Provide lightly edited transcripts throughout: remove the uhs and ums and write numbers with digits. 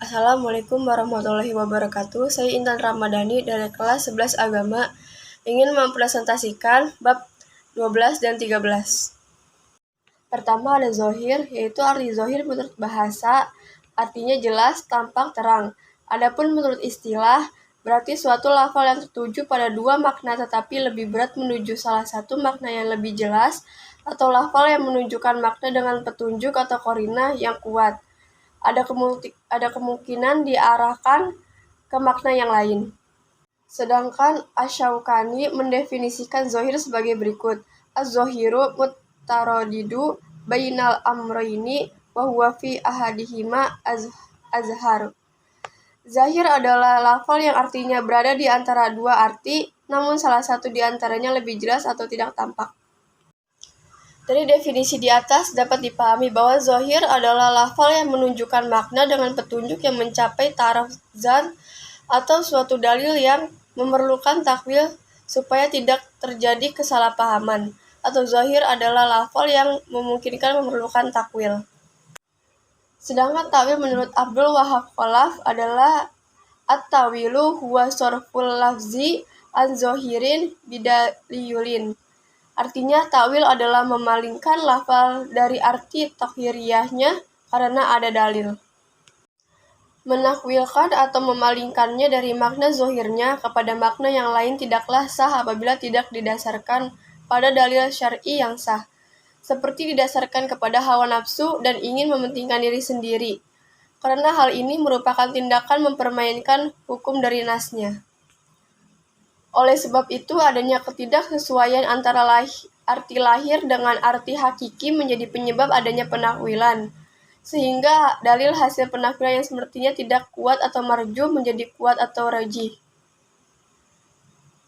Assalamualaikum warahmatullahi wabarakatuh. Saya Intan Ramadhani dari kelas 11 Agama ingin mempresentasikan bab 12 dan 13. Pertama ada zohir, yaitu arti zohir menurut bahasa, artinya jelas, tampak, terang. Adapun menurut istilah, berarti suatu lafal yang tertuju pada dua makna tetapi lebih berat menuju salah satu makna yang lebih jelas, atau lafal yang menunjukkan makna dengan petunjuk atau qarinah yang kuat. Ada kemungkinan diarahkan ke makna yang lain. Sedangkan Asy-Syaukani mendefinisikan zohir sebagai berikut. Az-zohiru mutaradidu bainal amrayni wa huwa fi ahadihima azhar. Zahir adalah lafal yang artinya berada di antara dua arti, namun salah satu di antaranya lebih jelas atau tidak tampak. Dari definisi di atas dapat dipahami bahwa zohir adalah lafal yang menunjukkan makna dengan petunjuk yang mencapai taraf zat atau suatu dalil yang memerlukan takwil supaya tidak terjadi kesalahpahaman, atau zohir adalah lafal yang memungkinkan memerlukan takwil. Sedangkan takwil menurut Abdul Wahab Khalaf adalah at-tawilu huwa sorful lafzi an zohirin bidaliyulin. Artinya, takwil adalah memalingkan lafal dari arti takhiriyahnya karena ada dalil. Menakwilkan atau memalingkannya dari makna zohirnya kepada makna yang lain tidaklah sah apabila tidak didasarkan pada dalil syar'i yang sah, seperti didasarkan kepada hawa nafsu dan ingin mementingkan diri sendiri, karena hal ini merupakan tindakan mempermainkan hukum dari nasnya. Oleh sebab itu, adanya ketidaksesuaian antara arti lahir dengan arti hakiki menjadi penyebab adanya penakwilan, sehingga dalil hasil penakwilan yang sepertinya tidak kuat atau marjuh menjadi kuat atau rajih.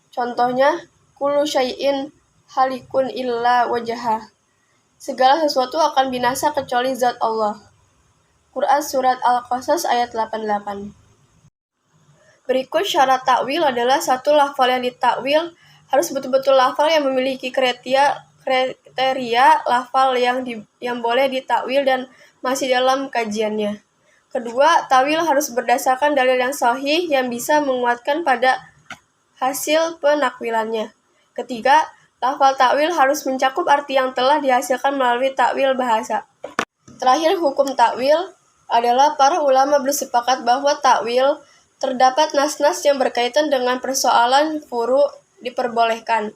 Contohnya, kullu syai'in halikun illa wajhah. Segala sesuatu akan binasa kecuali zat Allah. Quran Surat Al-Qasas ayat 88. Berikut syarat takwil adalah satu lafal yang ditakwil harus betul-betul lafal yang memiliki kriteria lafal yang boleh ditakwil dan masih dalam kajiannya. Kedua, takwil harus berdasarkan dalil yang sahih yang bisa menguatkan pada hasil penakwilannya. Ketiga, lafal takwil harus mencakup arti yang telah dihasilkan melalui takwil bahasa. Terakhir, hukum takwil adalah para ulama bersepakat bahwa takwil terdapat nas-nas yang berkaitan dengan persoalan furu' diperbolehkan.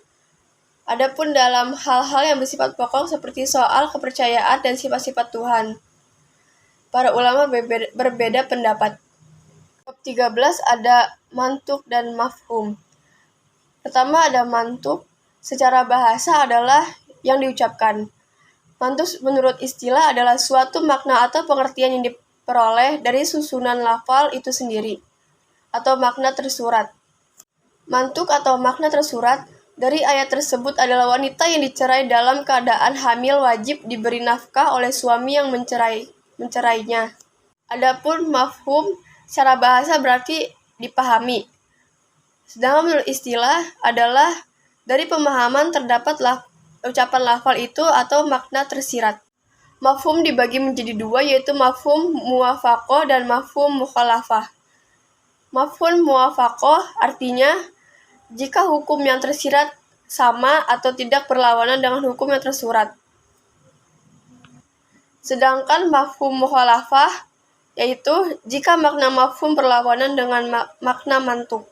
Adapun dalam hal-hal yang bersifat pokok seperti soal kepercayaan dan sifat-sifat Tuhan, para ulama berbeda pendapat. Bab 13 ada mantuk dan mafhum. Pertama ada mantuk, secara bahasa adalah yang diucapkan. Mantuk menurut istilah adalah suatu makna atau pengertian yang diperoleh dari susunan lafal itu sendiri, atau makna tersurat. Mantuk atau makna tersurat dari ayat tersebut adalah wanita yang dicerai dalam keadaan hamil wajib diberi nafkah oleh suami yang mencerainya. Adapun mafhum secara bahasa berarti dipahami. Sedangkan menurut istilah adalah dari pemahaman terdapat ucapan lafal itu atau makna tersirat. Mafhum dibagi menjadi dua, yaitu mafhum muwafaqah dan mafhum mukhalafah. Mafhum muwafaqah artinya jika hukum yang tersirat sama atau tidak berlawanan dengan hukum yang tersurat. Sedangkan mafhum mukhalafah yaitu jika makna mafhum berlawanan dengan makna mantuk.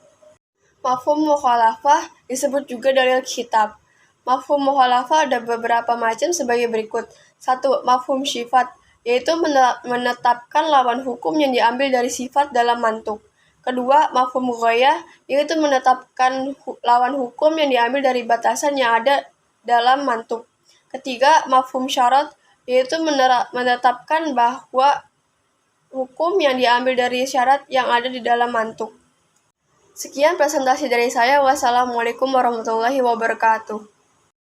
Mafhum mukhalafah disebut juga dalil khitab. Mafhum mukhalafah ada beberapa macam sebagai berikut. 1. Mafhum sifat, yaitu menetapkan lawan hukum yang diambil dari sifat dalam mantuk. Kedua, mafhum ghayah, yaitu menetapkan lawan hukum yang diambil dari batasan yang ada dalam mantuk. Ketiga, mafhum syarat, yaitu menetapkan bahwa hukum yang diambil dari syarat yang ada di dalam mantuk. Sekian presentasi dari saya. Wassalamualaikum warahmatullahi wabarakatuh.